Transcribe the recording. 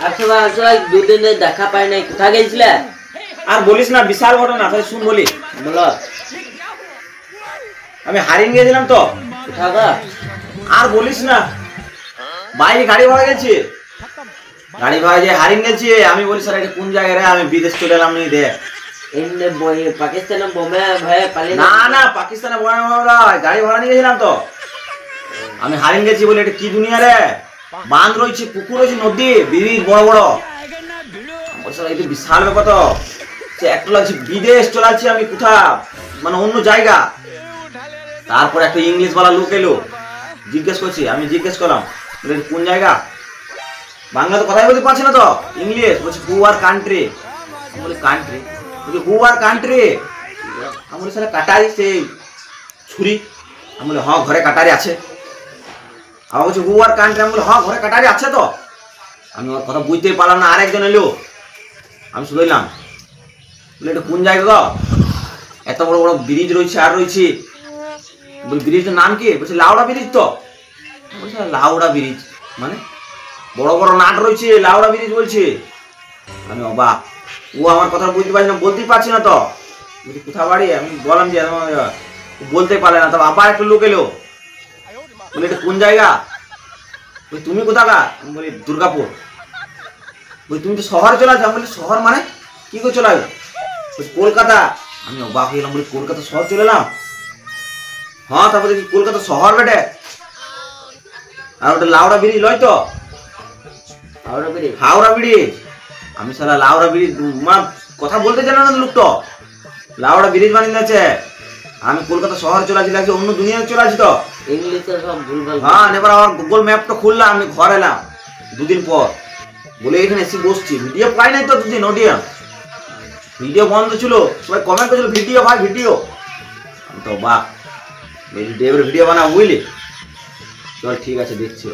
আসলে আসলে দুদিনে দেখা পাই নাই, কোথায় গেছিলে? আর বলিস না, বিশাল ঘটনা। তাহলে শুন বলি। বলো। আমি হারিয়ে গেছিলাম তো। কোথা গো? আর বলিস না, বাইরে গাড়ি ভাড়া গেছি, গাড়ি ভাড়া যে হারিয়ে গেছি। আমি বলি স্যার এটা কোন জায়গায় রে? আমি বিদেশ চলে এলাম নি দেখ। এমনি বই পাকিস্তানে বোমে ভয়ে পালিয়ে না না, পাকিস্তানে গাড়ি ভাড়া নিয়ে গেছিলাম তো। আমি হারিয়ে গেছি বলে এটা কি দুনিয়া রে? বাঁধ রয়েছে, পুকুর রয়েছে, নদী, ব্রিজ বড় বড়। এই তো বিশাল ব্যাপার তো। সে একটা লাগছে বিদেশ চলে যাচ্ছি আমি, কোথা মানে অন্য জায়গা। তারপর একটা ইংলিশ বলা লোক এলো, জিজ্ঞেস করছি। আমি জিজ্ঞেস করলাম কোন জায়গা। বাংলা তো কথাই বলতে পারছি না তো, ইংলিশ বলছি হু আর কান্ট্রি। আমি বলি কান্ট্রি, বলছি হু আর কান্ট্রি। আমি বলি স্যার কাটারি সেই ছুরি। আমি বলি হ্যাঁ ঘরে কাটারি আছে। আমার বলছি হু আর কান্ট্রি। আমি বলি হ্যাঁ ঘরে কাটারি আছে তো। আমি ওর কথা বুঝতেই পারলাম না। আরেকজন এলো, আমি শুধু এলাম বলে এটা কোন জায়গা গো? এত বড় বড় ব্রিজ রয়েছে আর রয়েছে। বলি ব্রিজের নাম কি? বলছে লাউড়া ব্রিজ তো। বলছে লাউড়া ব্রিজ মানে? বড় বড় নাট রয়েছে, লাউড়া ব্রিজ বলছে। আমি অবাক। ও আমার কথা বুঝতে পারছি না, বলতেই পারছি না তো। বলছি কোথা বাড়ি? আমি বললাম যে বলতে পারলে না। তবে আবার একটা লোক এলো, বলে এটা কোন জায়গা? বলি তুমি কোথাকার? আমি বলি দুর্গাপুর। বলি তুমি তো শহরে চলে আসো। আমি বলি শহর মানে কি করে চলে আসো? কলকাতা। আমি অবাক হয়ে গেলাম, বলি কলকাতা শহর চলে এলাম? হ্যাঁ। তারপরে দেখি কলকাতা শহর বেটে। আর ওটা লাউড়া ব্রিজ লয় তো? হাওড়া ব্রিজ। আমি সারা লাউড়া ব্রিজ কথা বলতে জানো না লোক তো। লাউড়া ব্রিজ বানিয়ে দিয়েছে। আমি কলকাতা শহর চলে আসি, লাগছে অন্য দুনিয়ায় চলে আসি তো। ইংলিশে সব ভুলভাল। হ্যাঁ, এবার আমার গুগল ম্যাপটা খুললাম। আমি ঘর এলাম দুদিন পর, বলে এখানে এসে বসছি। ভিডিও পাই নাই তো দুদিন, অডিও ভিডিও বন্ধ ছিল। সবাই কমেন্ট করছিল ভিডিও ভাই ভিডিও। আমি তো বাহ, ভিডিও বানা বুঝলি? চল ঠিক আছে, দেখছি।